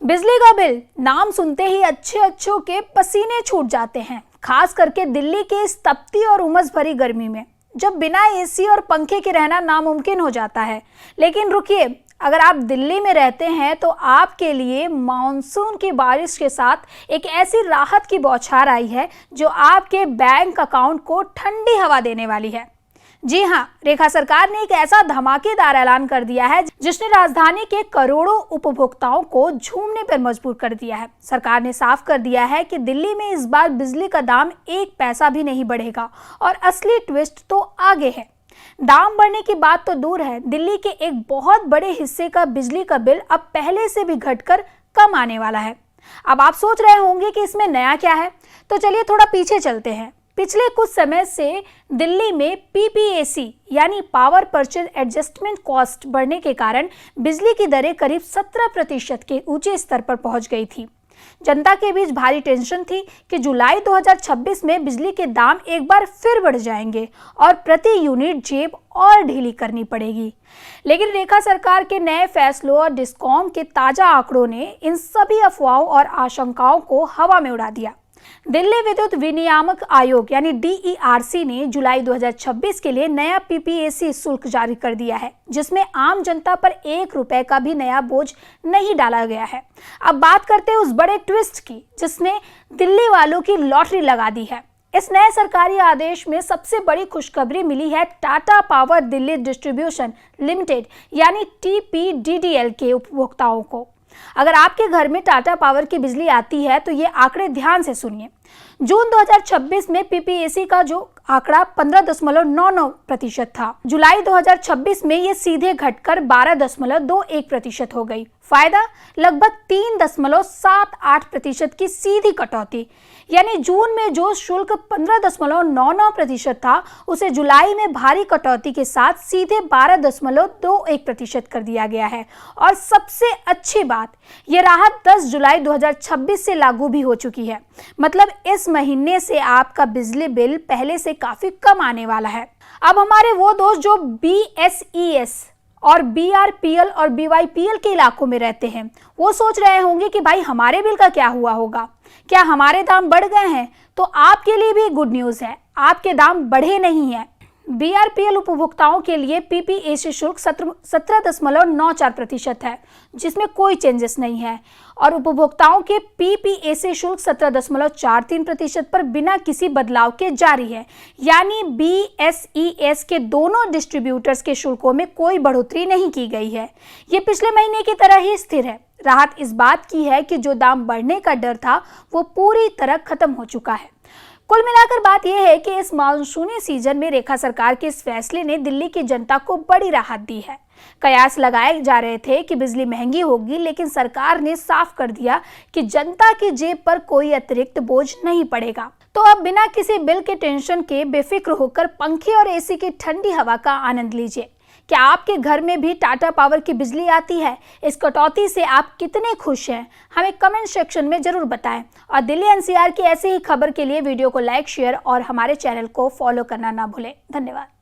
बिजली का बिल नाम सुनते ही अच्छों के पसीने छूट जाते हैं, खास करके दिल्ली के इस तपती और उमस भरी गर्मी में, जब बिना एसी और पंखे के रहना नामुमकिन हो जाता है। लेकिन रुकिए, अगर आप दिल्ली में रहते हैं तो आपके लिए मानसून की बारिश के साथ एक ऐसी राहत की बौछार आई है जो आपके बैंक अकाउंट को ठंडी हवा देने वाली है। जी हां, रेखा सरकार ने एक ऐसा धमाकेदार ऐलान कर दिया है जिसने राजधानी के करोड़ों उपभोक्ताओं को झूमने पर मजबूर कर दिया है। सरकार ने साफ कर दिया है कि दिल्ली में इस बार बिजली का दाम 1 पैसा भी नहीं बढ़ेगा और असली ट्विस्ट तो आगे है। दाम बढ़ने की बात तो दूर है, दिल्ली के एक बहुत बड़े हिस्से का बिजली का बिल अब पहले से भी घटकर कम आने वाला है। अब आप सोच रहे होंगे कि इसमें नया क्या है, तो चलिए थोड़ा पीछे चलते हैं। पिछले कुछ समय से दिल्ली में पीपीएसी यानी पावर परचेज एडजस्टमेंट कॉस्ट बढ़ने के कारण बिजली की दरें करीब 17% के ऊंचे स्तर पर पहुंच गई थी। जनता के बीच भारी टेंशन थी कि जुलाई 2026 में बिजली के दाम एक बार फिर बढ़ जाएंगे और प्रति यूनिट जेब और ढीली करनी पड़ेगी। लेकिन रेखा सरकार के नए फैसलों और डिस्कॉम के ताजा आंकड़ों ने इन सभी अफवाहों और आशंकाओं को हवा में उड़ा दिया। दिल्ली विद्युत विनियामक आयोग यानी DERC ने जुलाई 2026 के लिए नया पीपीएसी शुल्क जारी कर दिया है, जिसमें आम जनता पर 1 रुपए का भी नया बोझ नहीं डाला गया है। अब बात करते हैं उस बड़े ट्विस्ट की जिसने दिल्ली वालों की लॉटरी लगा दी है। इस नए सरकारी आदेश में सबसे बड़ी खुशखबरी मिली है Tata power Delhi distribution limited यानी TPDDL के उपभोक्ताओं को। अगर आपके घर में टाटा पावर की बिजली आती है तो ये आंकड़े ध्यान से सुनिए। जून 2026 में पीपीएसी का जो आंकड़ा 15.99% था, जुलाई 2026 में ये सीधे घटकर 12.21% हो गई। फायदा लगभग 3.78% की सीधी कटौती, यानी जून में जो शुल्क 15.99% था उसे जुलाई में भारी कटौती के साथ सीधे 12.21% कर दिया गया है। और सबसे अच्छी बात, ये राहत 10 जुलाई 2026 से लागू भी हो चुकी है। मतलब इस महीने से आपका बिजली बिल पहले से काफी कम आने वाला है। अब हमारे वो दोस्त जो BSES और BRPL और BYPL के इलाकों में रहते हैं, वो सोच रहे होंगे कि भाई हमारे बिल का क्या हुआ होगा, क्या हमारे दाम बढ़ गए हैं? तो आपके लिए भी गुड न्यूज़ है, आपके दाम बढ़े नहीं हैं। BRPL उपभोक्ताओं के लिए पीपीएसी शुल्क 17.94% है, जिसमें कोई चेंजेस नहीं है, और उपभोक्ताओं के पीपीएसी शुल्क 17.43% पर बिना किसी बदलाव के जारी है। यानी BSES के दोनों डिस्ट्रीब्यूटर्स के शुल्कों में कोई बढ़ोतरी नहीं की गई है। ये पिछले महीने की तरह ही स्थिर है। राहत इस बात की है कि जो दाम बढ़ने का डर था वो पूरी तरह खत्म हो चुका है। कुल मिलाकर बात यह है कि इस मानसूनी सीजन में रेखा सरकार के इस फैसले ने दिल्ली की जनता को बड़ी राहत दी है। कयास लगाए जा रहे थे कि बिजली महंगी होगी, लेकिन सरकार ने साफ कर दिया कि जनता की जेब पर कोई अतिरिक्त बोझ नहीं पड़ेगा। तो अब बिना किसी बिल के टेंशन के बेफिक्र होकर पंखे और एसी की ठंडी हवा का आनंद लीजिए। क्या आपके घर में भी टाटा पावर की बिजली आती है? इस कटौती से आप कितने खुश हैं? हमें कमेंट सेक्शन में जरूर बताएं। और दिल्ली NCR की ऐसी ही खबर के लिए वीडियो को लाइक, शेयर और हमारे चैनल को फॉलो करना ना भूलें। धन्यवाद।